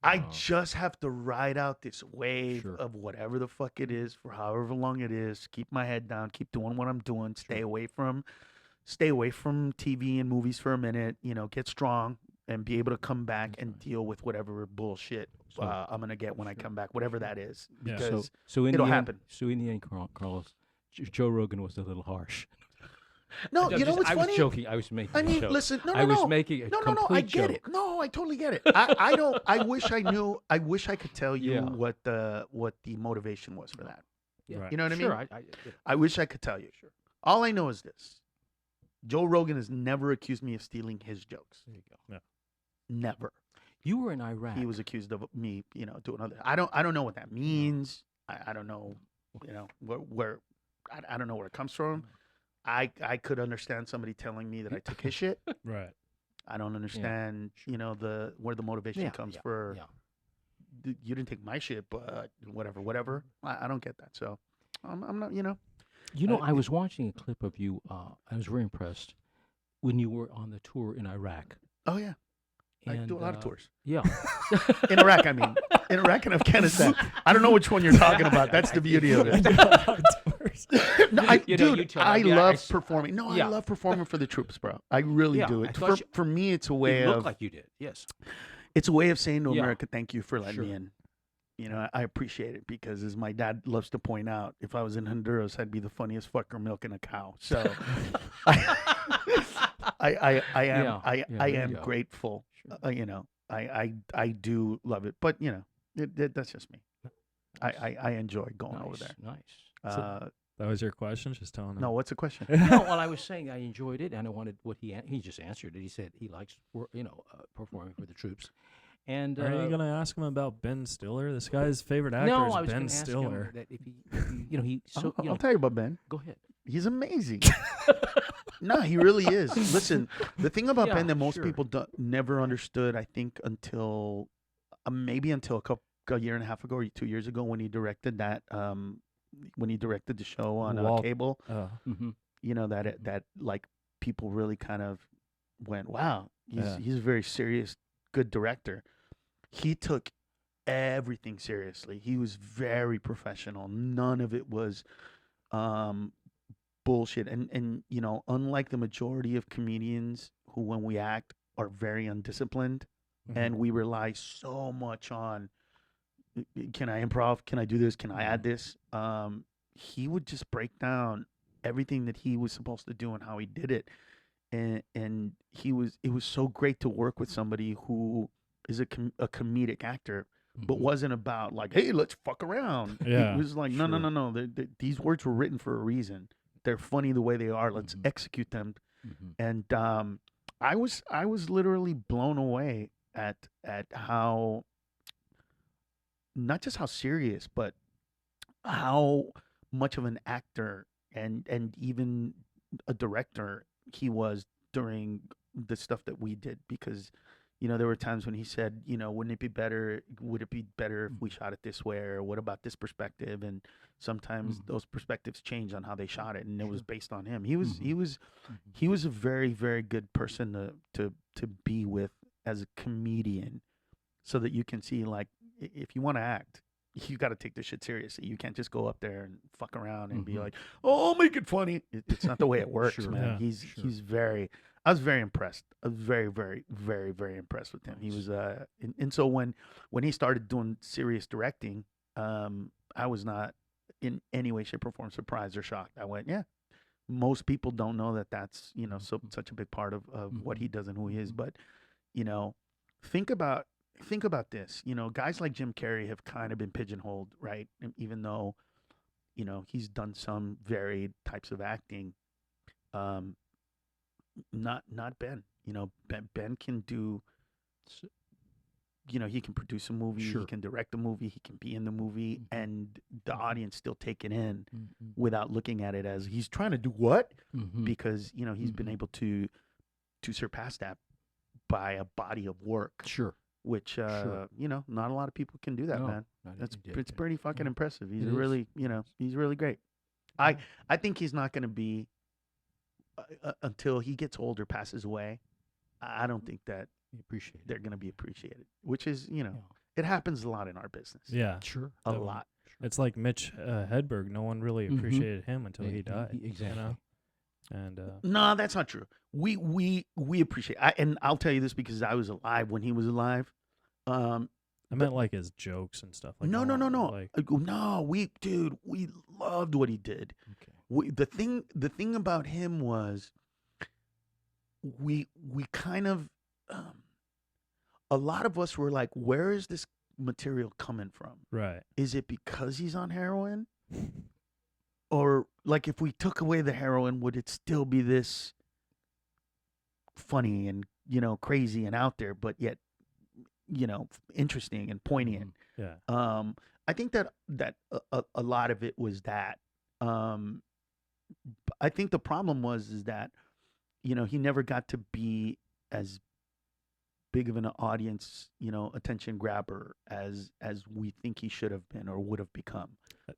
I just have to ride out this wave of whatever the fuck it is for however long it is. Keep my head down. Keep doing what I'm doing. Stay away from TV and movies for a minute. Get strong and be able to come back and deal with whatever bullshit I'm gonna get when I come back, whatever that is. Yeah. Because so in it'll the happen. So in the end, Carlos, Joe Rogan was a little harsh. No, you know what's I funny? was joking. I was making. I mean, a joke. listen, no. I was making a complete I get joke. it. No, I totally get it. I don't. I wish I knew. I wish I could tell you what the motivation was for that. Yeah. Right. You know what Sure, I mean? I wish I could tell you. Sure. All I know is this: Joe Rogan has never accused me of stealing his jokes. There you go. Yeah. Never. You were in Iraq. He was accused of me, doing other. I don't know what that means. I don't know, where I don't know where it comes from. I could understand somebody telling me that I took his shit. Right. I don't understand, where the motivation comes for. Yeah. You didn't take my shit, but whatever. I don't get that. So I'm not, I was watching a clip of you. I was very impressed when you were on the tour in Iraq. Oh yeah. I And, do a lot of tours. Yeah. In Iraq, I mean. In Iraq and Afghanistan. I don't know which one you're talking about. That's the beauty of it. No, I love performing. No, I love performing for the troops, bro. I really do. For me, it's a way It of. looked like you did. Yes. It's a way of saying to Yeah. America, thank you for letting me in. I appreciate it because, as my dad loves to point out, if I was in Honduras, I'd be the funniest fucker milking a cow. So, I am grateful. I do love it, but that's just me. I enjoy going over there. Nice. That was your question? Just telling him. No, what's the question? No, well, I was saying I enjoyed it, and I wanted what he just answered it. He said he likes performing for the troops. And Are you gonna ask him about Ben Stiller? This guy's favorite actor no, is I was Ben gonna ask Stiller. him that if he I'll tell you about Ben. Go ahead. He's amazing. No, he really is. Listen, the thing about Yeah, Ben that most sure. people never understood, I think, until maybe until a year and a half ago or 2 years ago, when he directed that, when he directed the show on cable, Mm-hmm. that like people really kind of went, wow, he's a very serious, good director. He took everything seriously. He was very professional. None of it was bullshit. And unlike the majority of comedians who, when we act, are very undisciplined, and we rely so much on, can I improv? Can I do this? Can I add this? He would just break down everything that he was supposed to do and how he did it. And it was so great to work with somebody who is a comedic actor, but wasn't about like, hey, let's fuck around. Yeah, it was like, no. These words were written for a reason. They're funny the way they are. Let's execute them. And I was literally blown away at how, not just how serious, but how much of an actor and even a director he was during the stuff that we did, because there were times when he said, would it be better if we shot it this way, or what about this perspective? And sometimes those perspectives change on how they shot it, and it was based on him. He was a very, very good person to be with as a comedian, so that you can see, like, if you want to act, you got to take this shit seriously. You can't just go up there and fuck around and be like, "Oh, I'll make it funny." It's not the way it works, Sure. man. Yeah. He's very. I was very impressed. I was very, very, very, very impressed with him. He was, and so when he started doing serious directing, I was not in any way, shape, or form surprised or shocked. I went, yeah. Most people don't know that that's such a big part of what he does and who he is. But think about this. Guys like Jim Carrey have kind of been pigeonholed, right? And even though he's done some varied types of acting. Not Ben. Ben can do. He can produce a movie. Sure. He can direct a movie. He can be in the movie, and the audience still take it in Mm-hmm. without looking at it as he's trying to do what, Mm-hmm. because he's been able to surpass that by a body of work, Sure. which Sure. not a lot of people can do that, No, man. not That's every day, it's yeah. pretty fucking Yeah. impressive. He's It is. really he's really great. I think he's not going to be until he gets older, passes away. I don't think that We appreciate it. they're going to be appreciated, which is Yeah. it happens a lot in our business. Yeah. Sure. A Definitely. lot. It's like Mitch Hedberg. No one really Mhm. appreciated him until he died. Exactly. And No, that's not true. We appreciate. And I'll tell you this because I was alive when he was alive. I meant like his jokes and stuff. Like No. Like, No, we loved what he did. Okay. The thing about him was we kind of a lot of us were like, where is this material coming from? right. Is it because he's on heroin? Or like, if we took away the heroin, would it still be this funny and crazy and out there, but yet interesting and poignant? Yeah. I think that a lot of it was that. I think the problem is that he never got to be as big of an audience, attention grabber as we think he should have been or would have become.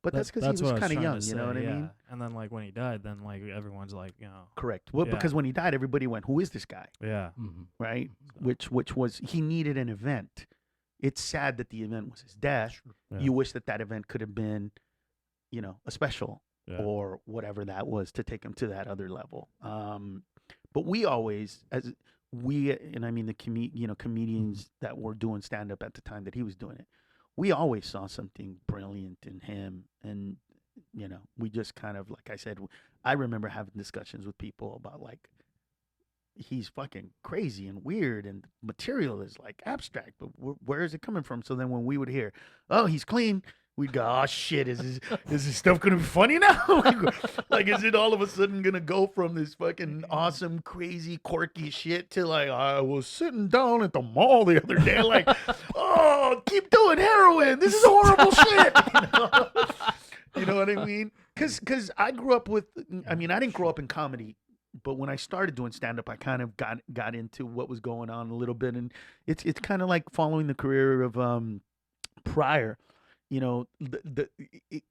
But that's because he was what I kind of trying young, to you know say, what I yeah. mean? And then like when he died, then like everyone's like, Correct. Well, Yeah. because when he died, everybody went, "Who is this guy?" yeah. Mm-hmm. Right? Which was, he needed an event. It's sad that the event was his death. Yeah. You wish that event could have been, a special Yeah. or whatever that was to take him to that other level. But we always, and I mean the comedians that were doing stand up at the time that he was doing it, we always saw something brilliant in him, and we just kind of, like I said, I remember having discussions with people about, like, he's fucking crazy and weird, and material is like abstract, but where is it coming from? So then when we would hear, "Oh, he's clean," we'd go, "Oh shit, is this stuff gonna be funny now?" Like, is it all of a sudden gonna go from this fucking awesome, crazy, quirky shit to, like, "I was sitting down at the mall the other day, like, oh, keep doing heroin. This is horrible shit." You know what I mean? Because I grew up with, I mean, I didn't grow up in comedy, but when I started doing stand up, I kind of got into what was going on a little bit, and it's kind of like following the career of Pryor.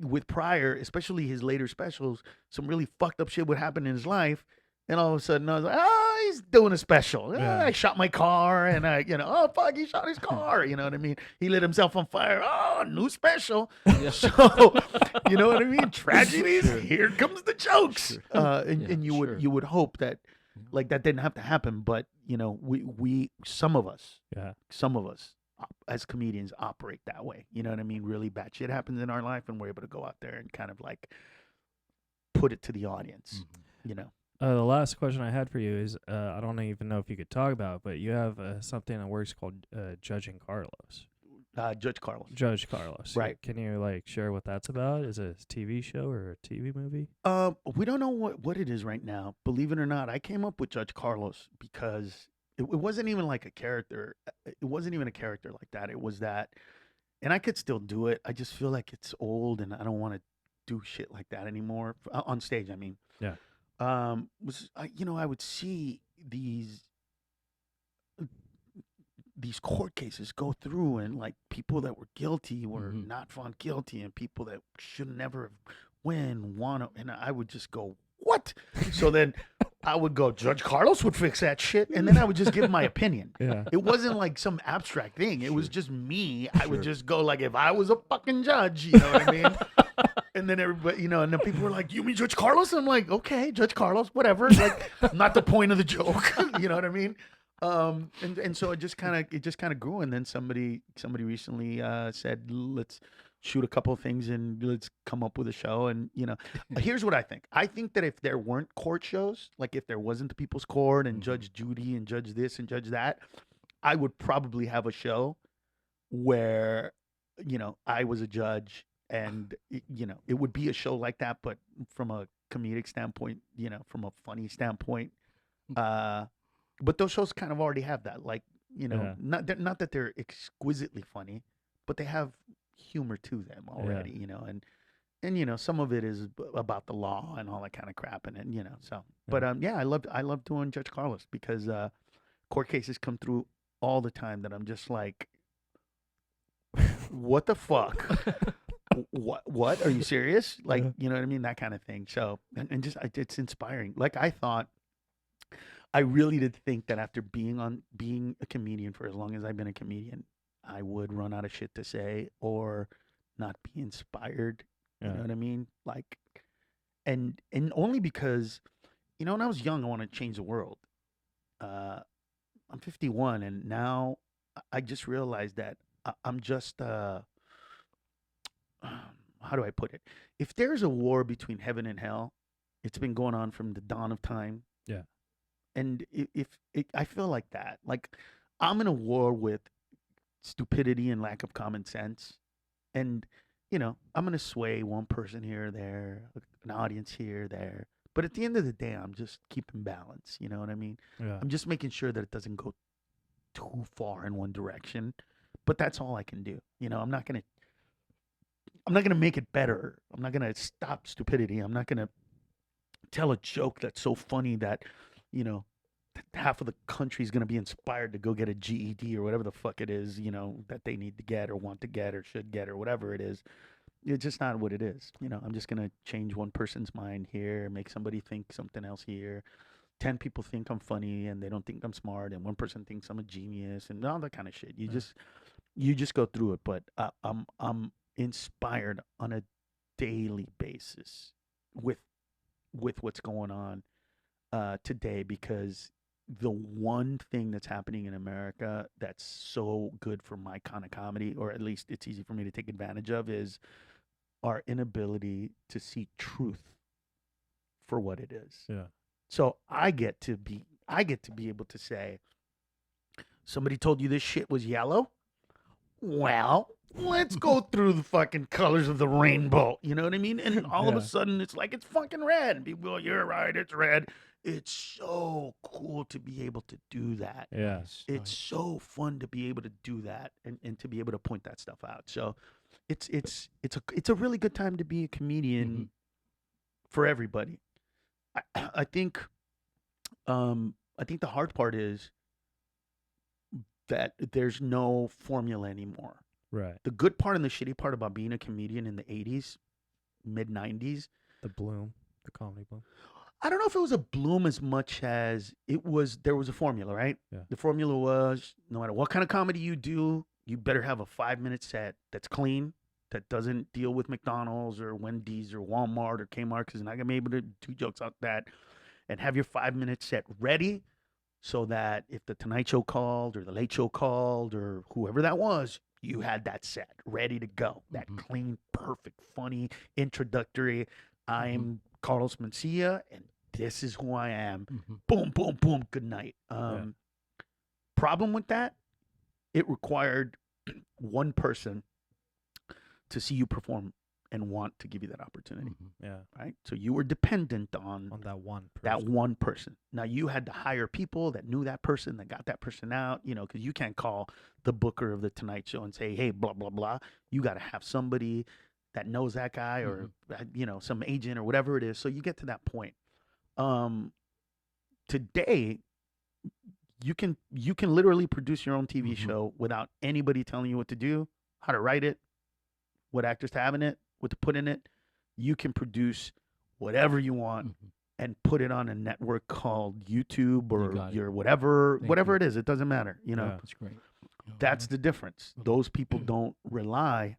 With Pryor, especially his later specials, some really fucked up shit would happen in his life, and all of a sudden I was like, "Oh, he's doing a special. Yeah. I shot my car, and oh fuck, he shot his car." You know what I mean? He lit himself on fire. Oh, new special. So, you know what I mean? Tragedies. Here comes the jokes. And you would hope that, like, that didn't have to happen, but we some of us as comedians operate that way. You know what I mean? Really bad shit happens in our life, and we're able to go out there and kind of like put it to the audience. The last question I had for you is, I don't even know if you could talk about it, but you have something that works called Judging Carlos. Judge Carlos. Judge Carlos. Right. Can you like share what that's about? Is it a TV show or a TV movie? We don't know what it is right now. Believe it or not, I came up with Judge Carlos because it wasn't even like a character. It wasn't even a character like that. It was that, and I could still do it. I just feel like it's old, and I don't want to do shit like that anymore on stage. I mean, Yeah. I would see these court cases go through, and like people that were guilty were not found guilty, and people that should never have won, and I would just go, what? So then I would go, Judge Carlos would fix that shit, and then I would just give my opinion. Yeah. It wasn't like some abstract thing. It was just me. I would just go like, if I was a fucking judge, you know what I mean? And then everybody, and then people were like, you mean Judge Carlos? I'm like, okay, Judge Carlos, whatever. Like, not the point of the joke. You know what I mean? And so it just kind of grew, and then somebody recently said, let's shoot a couple of things and let's come up with a show. And here's what I think that if there weren't court shows, like if there wasn't the People's Court and Judge Judy and Judge this and Judge that, I would probably have a show where I was a judge, and it would be a show like that, but from a comedic standpoint, from a funny standpoint. But those shows kind of already have that, like, not that they're exquisitely funny, but they have humor to them already, and some of it is about the law and all that kind of crap, and so. But I love doing Judge Carlos because court cases come through all the time that I'm just like, what the fuck? What? Are you serious? Like, you know what I mean? That kind of thing. So, and just it's inspiring. Like I really did think that after being a comedian for as long as I've been a comedian, I would run out of shit to say or not be inspired. You know what I mean? Like, and only because, when I was young, I wanted to change the world. I'm 51, and now I just realized that I'm just, how do I put it? If there's a war between heaven and hell, it's been going on from the dawn of time. Yeah. And I feel like that, like I'm in a war with stupidity and lack of common sense, and I'm gonna sway one person here or there, an audience here or there, but at the end of the day, I'm just keeping balance. You know what I mean? Yeah. I'm just making sure that it doesn't go too far in one direction, but that's all I can do. I'm not gonna make it better. I'm not gonna stop stupidity. I'm not gonna tell a joke that's so funny that half of the country is going to be inspired to go get a GED or whatever the fuck it is, that they need to get or want to get or should get or whatever it is. It's just not what it is. I'm just going to change one person's mind here, make somebody think something else here. 10 people think I'm funny and they don't think I'm smart, and one person thinks I'm a genius and all that kind of shit. You just go through it, but I'm inspired on a daily basis with what's going on today, because the one thing that's happening in America that's so good for my kind of comedy, or at least it's easy for me to take advantage of, is our inability to see truth for what it is. Yeah. So I get to be able to say, somebody told you this shit was yellow? Well, let's go through the fucking colors of the rainbow. You know what I mean? And all of a sudden, it's like, it's fucking red. And people go, you're right, it's red. It's so cool to be able to do that. Yes. It's so fun to be able to do that and to be able to point that stuff out. So it's a really good time to be a comedian for everybody. I think the hard part is that there's no formula anymore. Right. The good part and the shitty part about being a comedian in the 80s, mid 90s, The comedy bloom. I don't know if it was a bloom as much as there was a formula, right? Yeah. The formula was, no matter what kind of comedy you do, you better have a 5-minute set that's clean, that doesn't deal with McDonald's or Wendy's or Walmart or Kmart, because you're not going to be able to do jokes like that, and have your 5-minute set ready so that if the Tonight Show called or the Late Show called or whoever that was, you had that set ready to go. That clean, perfect, funny, introductory, I'm Carlos MENCIA, and this is who I am. Boom, boom, boom, good night. Problem with that, it required one person to see you perform and want to give you that opportunity. Yeah. Right? So you were dependent on that one person. That one person. Now you had to hire people that knew that person, that got that person out, because you can't call the booker of the Tonight Show and say, hey, blah, blah, blah. You got to have somebody that knows that guy or some agent or whatever it is. So you get to that point. Today, you can literally produce your own TV show without anybody telling you what to do, how to write it, what actors to have in it, what to put in it. You can produce whatever you want and put it on a network called YouTube or your whatever it is. It doesn't matter. That's great. That's the difference. Those people don't rely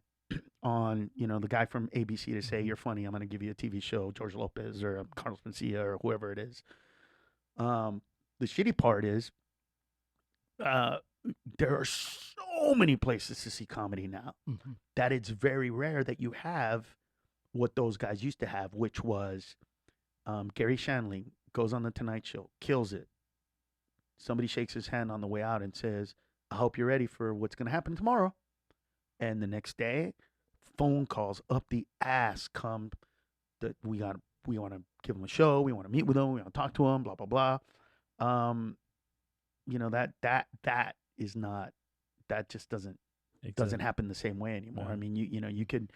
on the guy from ABC to say you're funny. I'm going to give you a TV show, George Lopez or Carlos Mencia or whoever it is. The shitty part is there are so many places to see comedy now that it's very rare that you have what those guys used to have, which was Gary Shandling goes on the Tonight Show, kills it. Somebody shakes his hand on the way out and says, I hope you're ready for what's going to happen tomorrow. And the next day, phone calls up the ass come that we want to give him a show, we want to meet with him, we want to talk to him, blah blah blah. That is not, that just doesn't happen the same way anymore. Yeah. I mean, you could,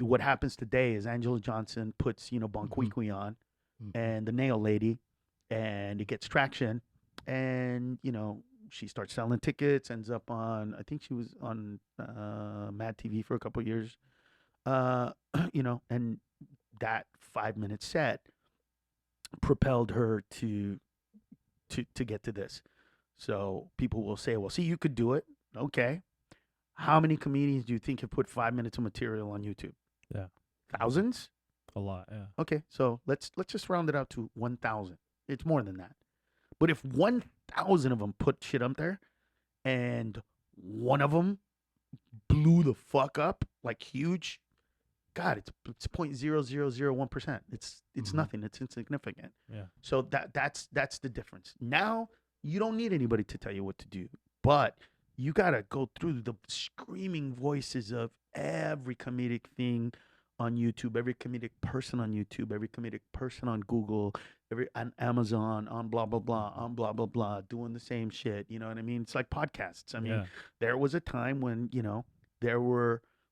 what happens today is Angela Johnson puts Bon Quickie on and the Nail Lady, and it gets traction, and she starts selling tickets, ends up on, I think she was on Mad TV for a couple of years, and that 5-minute set propelled her to get to this. So people will say, well, see, you could do it. Okay. How many comedians do you think have put 5 minutes of material on YouTube? Yeah. Thousands? A lot, yeah. Okay, so let's just round it out to 1,000. It's more than that. But if 1,000 of them put shit up there, and one of them blew the fuck up, like huge, God, it's 0.0001%. It's nothing. It's insignificant. Yeah. So that's the difference. Now you don't need anybody to tell you what to do, but you gotta go through the screaming voices of every comedic thing on YouTube, every comedic person on YouTube, every comedic person on Google, on Amazon, on blah blah blah, on blah blah blah, doing the same shit. You know what I mean? It's like podcasts. I mean, there was a time when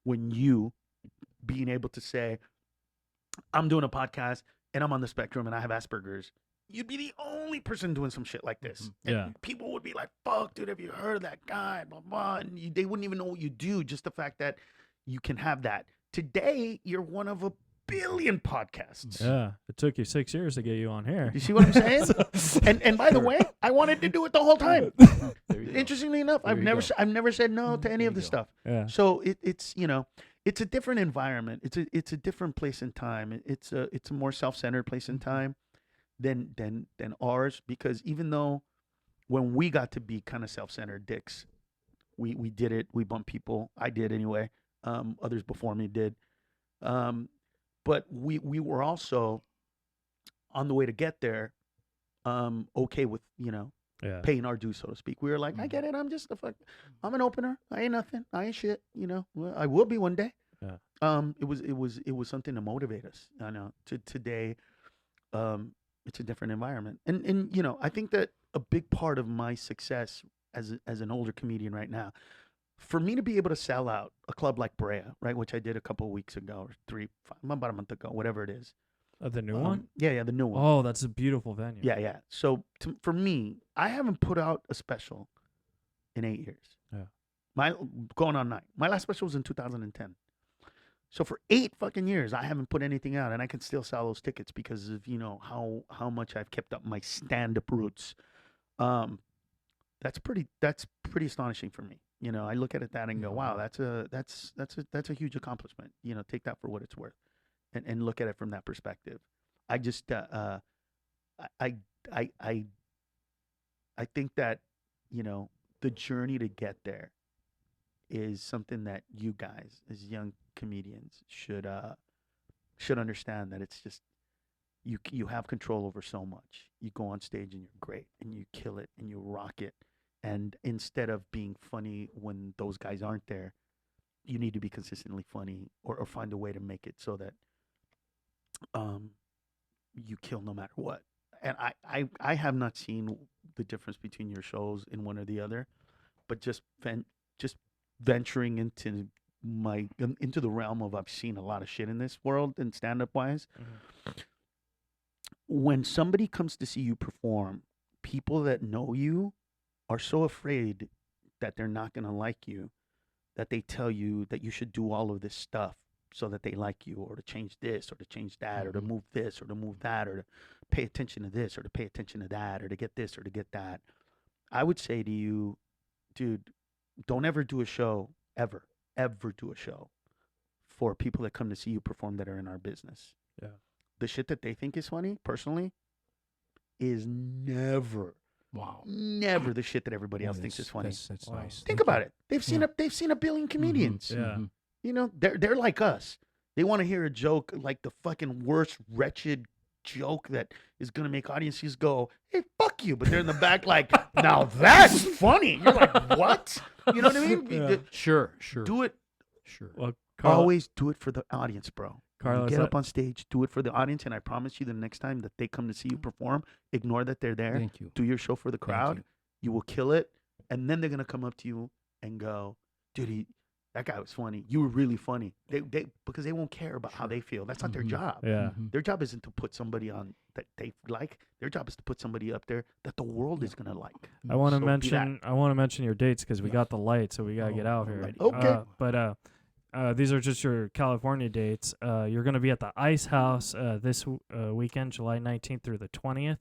when you being able to say, I'm doing a podcast and I'm on the spectrum and I have Asperger's, you'd be the only person doing some shit like this. And people would be like, fuck, dude, have you heard of that guy? Blah, blah. And they wouldn't even know what you do, just the fact that you can have that. Today, you're one of a billion podcasts. Yeah. It took you 6 years to get you on here. You see what I'm saying? and by the way, I wanted to do it the whole time. Interestingly enough, I've never said no to any of this stuff. Yeah. So it's it's a different environment. It's a different place and time. It's a more self-centered place and time than ours, because even though when we got to be kind of self-centered dicks, we did it. We bumped people. I did anyway. Others before me did. But we were also on the way to get there, okay with, paying our dues, so to speak. We were like, I get it. I'm just I'm an opener. I ain't nothing. I ain't shit. Well, I will be one day. Yeah. It was something to motivate us. I know. Today, it's a different environment. And I think that a big part of my success as an older comedian right now, for me to be able to sell out a club like Brea, right, which I did a couple of weeks ago, or about a month ago, whatever it is. The new one? Yeah, the new one. Oh, that's a beautiful venue. Yeah. So for me, I haven't put out a special in 8 years. Yeah. Going on 9. My last special was in 2010. So for 8 fucking years, I haven't put anything out, and I can still sell those tickets because of how much I've kept up my stand-up roots. That's pretty astonishing for me. I look at that and go, wow, that's a huge accomplishment. Take that for what it's worth, and look at it from that perspective. I just I think that the journey to get there is something that you guys as young comedians should understand, that it's just you have control over so much. You go on stage and you're great and you kill it and you rock it. And instead of being funny when those guys aren't there, you need to be consistently funny or find a way to make it so that you kill no matter what. And I have not seen the difference between your shows in one or the other, but just venturing into into the realm of I've seen a lot of shit in this world and stand up wise. When somebody comes to see you perform, people that know you are so afraid that they're not going to like you that they tell you that you should do all of this stuff so that they like you, or to change this, or to change that, or to move this, or to move that, or to pay attention to this, or to pay attention to that, or to get this, or to get that. I would say to you, dude, don't ever do a show, ever do a show for people that come to see you perform that are in our business. Yeah. The shit that they think is funny, personally, is never the shit that everybody else thinks is funny. That's nice. Think about it. They've seen a billion comedians. Yeah. You know, they're like us. They want to hear a joke like the fucking worst, wretched joke that is gonna make audiences go, "Hey, fuck you!" But they're in the back like, "Now that's funny." You're like, "What?" You know what I mean? Yeah. Sure. Do it. Sure. Well, Always do it for the audience, bro. Carlos, Get up on stage, do it for the audience, and I promise you, the next time that they come to see you perform, ignore that they're there. Thank you. Do your show for the crowd. You will kill it, and then they're gonna come up to you and go, "Dude, that guy was funny. You were really funny." They because they won't care about how they feel. That's not their job. Yeah. Their job isn't to put somebody on that they like. Their job is to put somebody up there that the world is gonna like. I want to So be mention your dates because we got the light, so we gotta get out here. Okay. But these are just your California dates. You're gonna be at the Ice House this weekend, July 19th through the 20th.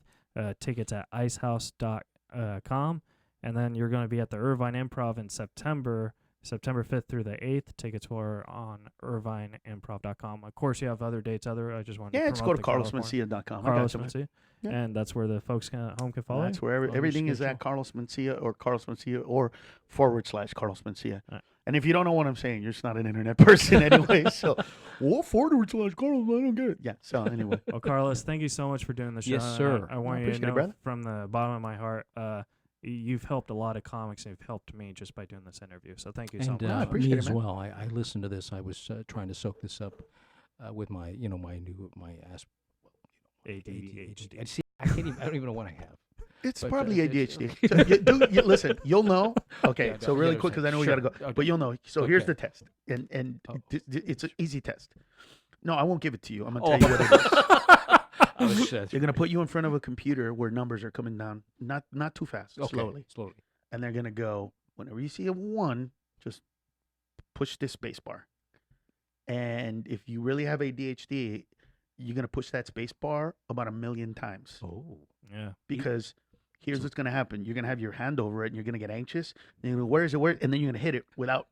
Tickets at icehouse.com, and then you're gonna be at the Irvine Improv in September 5th through the 8th. Tickets are on irvineimprov.com. Of course, you have other dates. I just want to just go to promote carlosmencia.com. Carlos Mencia. And that's where the folks home can follow. That's where everything is at Carlos Mencia or Carlos Mencia or / Carlos Mencia. Right. And if you don't know what I'm saying, you're just not an internet person anyway. So, what / Carlos? I don't get it. Yeah. So anyway. Well, Carlos, thank you so much for doing the show. Yes, sir. I want you to appreciate it, know brother. from the bottom of my heart, you've helped a lot of comics, and you've helped me just by doing this interview. So thank you so And much. I appreciate me it, as man. well. I listened to this. I was trying to soak this up with my ADHD. See, I don't even know what I have. It's But, probably it's- ADHD. Listen, you'll know. Okay, Yeah, so yeah, really yeah, quick, because I know we sure. got to go. Okay. But you'll know. So here's Okay. the test. And Oh. it's an easy test. No, I won't give it to you. I'm going to tell you what it is. They're going to put you in front of a computer where numbers are coming down, not too fast, slowly. And they're going to go, whenever you see a 1, just push this space bar. And if you really have ADHD, you're going to push that space bar about 1 million times. Oh. Yeah. Because here's what's going to happen. You're going to have your hand over it, and you're going to get anxious. And you're going to, where is it? Where? And then you're going to hit it without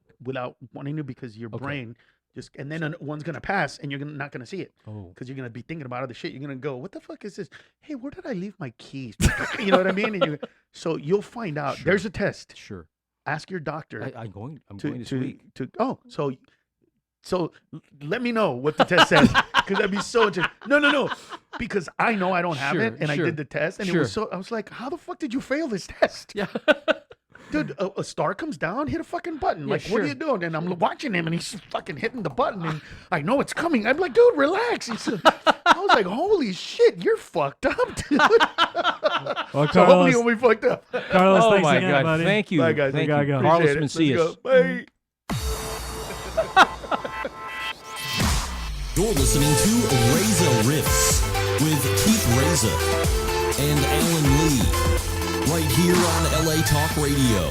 wanting to, because your brain just, and then one's going to pass, and you're not going to see it. Oh. Because you're going to be thinking about other shit. You're going to go, what the fuck is this? Hey, where did I leave my keys? You know what I mean? And so you'll find out. Sure. There's a test. Sure. Ask your doctor. I'm going this week. So let me know what the test says, because that'd be so interesting. No, because I know I don't have it, and I did the test, and it was so. I was like, how the fuck did you fail this test? Yeah. Dude, a star comes down, hit a fucking button. Like, what are you doing? And I'm watching him, and he's fucking hitting the button, and I know it's coming. I'm like, dude, relax. He said, I was like, holy shit, you're fucked up, dude. Well, So hopefully Carlos, you'll be fucked up. Carlos, Oh thanks my again, God! buddy. Thank you. Bye, guys. Thank We gotta you. go. Carlos Appreciate it. Let's Mencias. go. Bye. You're listening to Reza Riffs with Keith Reza and Alan Lee, right here on LA Talk Radio.